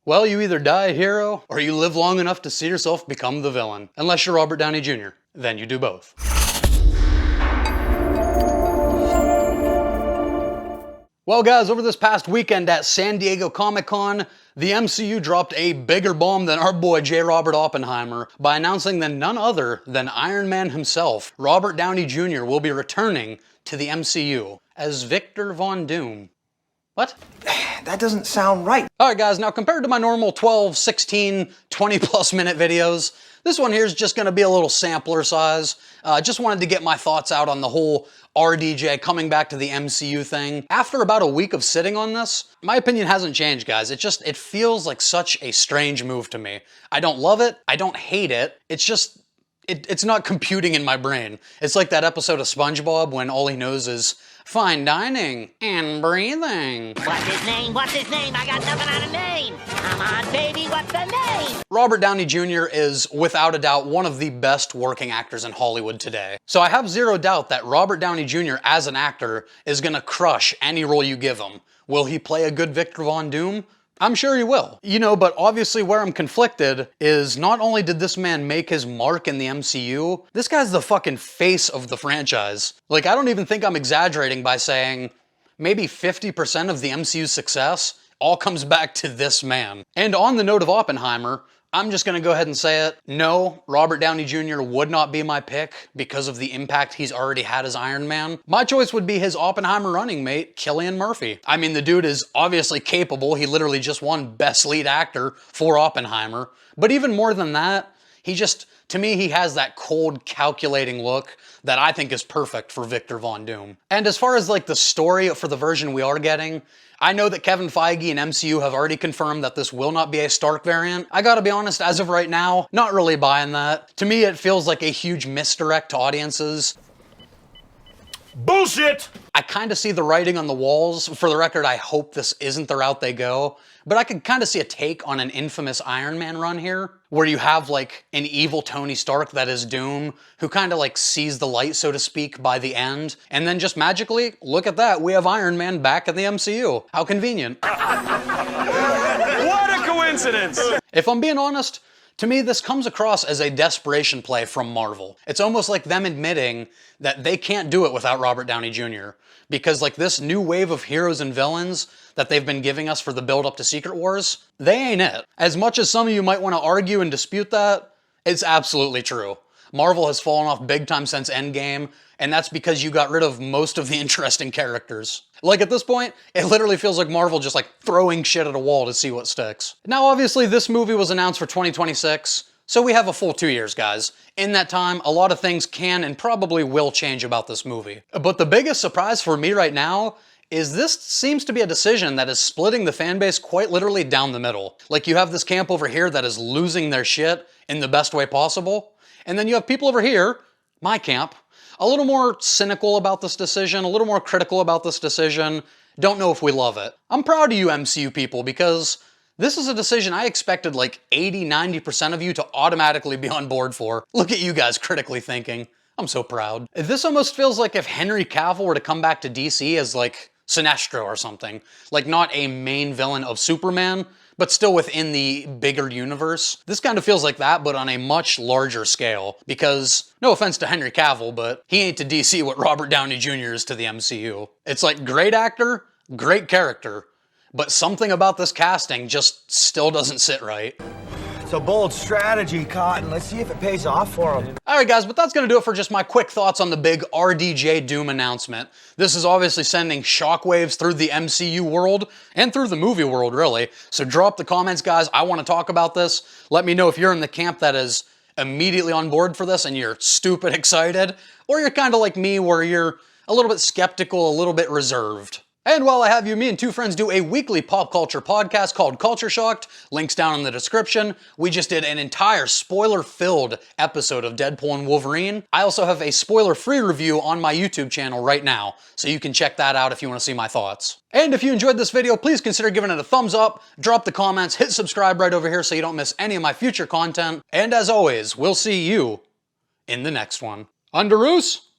Well, you either die a hero, or you live long enough to see yourself become the villain. Unless you're Robert Downey Jr., then you do both. Well guys, over this past weekend at San Diego Comic-Con, the MCU dropped a bigger bomb than our boy J. Robert Oppenheimer by announcing that none other than Iron Man himself, Robert Downey Jr., will be returning to the MCU as Victor Von Doom. What? That doesn't sound right. Alright guys, now compared to my normal 12, 16, 20 plus minute videos, this one here is just going to be a little sampler size. Just wanted to get my thoughts out on the whole RDJ coming back to the MCU thing. After about a week of sitting on this, my opinion hasn't changed guys. It feels like such a strange move to me. I don't love it, I don't hate it, it's not computing in my brain. It's like that episode of SpongeBob when all he knows is fine dining and breathing. What's his name? What's his name? I got nothing on a name. Come on, baby, what's the name? Robert Downey Jr. is, without a doubt, one of the best working actors in Hollywood today. So I have zero doubt that Robert Downey Jr. as an actor is gonna crush any role you give him. Will he play a good Victor Von Doom? I'm sure he will. You know, but obviously where I'm conflicted is not only did this man make his mark in the MCU, this guy's the fucking face of the franchise. Like, I don't even think I'm exaggerating by saying maybe 50% of the MCU's success all comes back to this man. And on the note of Oppenheimer, I'm just gonna go ahead and say it. No, Robert Downey Jr. would not be my pick because of the impact he's already had as Iron Man. My choice would be his Oppenheimer running mate, Cillian Murphy. I mean, the dude is obviously capable. He literally just won Best Lead Actor for Oppenheimer. But even more than that, to me, he has that cold, calculating look that I think is perfect for Victor Von Doom. And as far as like the story for the version we are getting, I know that Kevin Feige and MCU have already confirmed that this will not be a Stark variant. I gotta be honest, as of right now, not really buying that. To me, it feels like a huge misdirect to audiences. Bullshit! I kind of see the writing on the walls. For the record, I hope this isn't the route they go. But I could kind of see a take on an infamous Iron Man run here, where you have like an evil Tony Stark that is Doom, who kind of like sees the light, so to speak, by the end. And then just magically, look at that, we have Iron Man back in the MCU. How convenient. What a coincidence! If I'm being honest, to me, this comes across as a desperation play from Marvel. It's almost like them admitting that they can't do it without Robert Downey Jr. Because like this new wave of heroes and villains that they've been giving us for the build up to Secret Wars, they ain't it. As much as some of you might want to argue and dispute that, it's absolutely true. Marvel has fallen off big time since Endgame, and that's because you got rid of most of the interesting characters. Like at this point, it literally feels like Marvel just like throwing shit at a wall to see what sticks. Now obviously this movie was announced for 2026, so we have a full 2 years, guys. In that time, a lot of things can and probably will change about this movie. But the biggest surprise for me right now is this seems to be a decision that is splitting the fan base quite literally down the middle. Like you have this camp over here that is losing their shit in the best way possible, and then you have people over here, my camp, a little more cynical about this decision, a little more critical about this decision, don't know if we love it. I'm proud of you MCU people because this is a decision I expected like 80–90% of you to automatically be on board for. Look at you guys critically thinking. I'm so proud. This almost feels like if Henry Cavill were to come back to DC as like Sinestro or something. Like not a main villain of Superman, but still within the bigger universe. This kind of feels like that, but on a much larger scale. Because, no offense to Henry Cavill, but he ain't to DC what Robert Downey Jr. is to the MCU. It's like great actor, great character, but something about this casting just still doesn't sit right. It's a bold strategy, Cotton. Let's see if it pays off for him. Alright guys, but that's gonna do it for just my quick thoughts on the big RDJ Doom announcement. This is obviously sending shockwaves through the MCU world, and through the movie world really. So drop the comments guys, I want to talk about this. Let me know if you're in the camp that is immediately on board for this and you're stupid excited, or you're kind of like me where you're a little bit skeptical, a little bit reserved. And while I have you, me and two friends do a weekly pop culture podcast called Culture Shocked. Links down in the description. We just did an entire spoiler-filled episode of Deadpool and Wolverine. I also have a spoiler-free review on my YouTube channel right now, so you can check that out if you want to see my thoughts. And if you enjoyed this video, please consider giving it a thumbs up, drop the comments, hit subscribe right over here so you don't miss any of my future content. And as always, we'll see you in the next one. Underoos!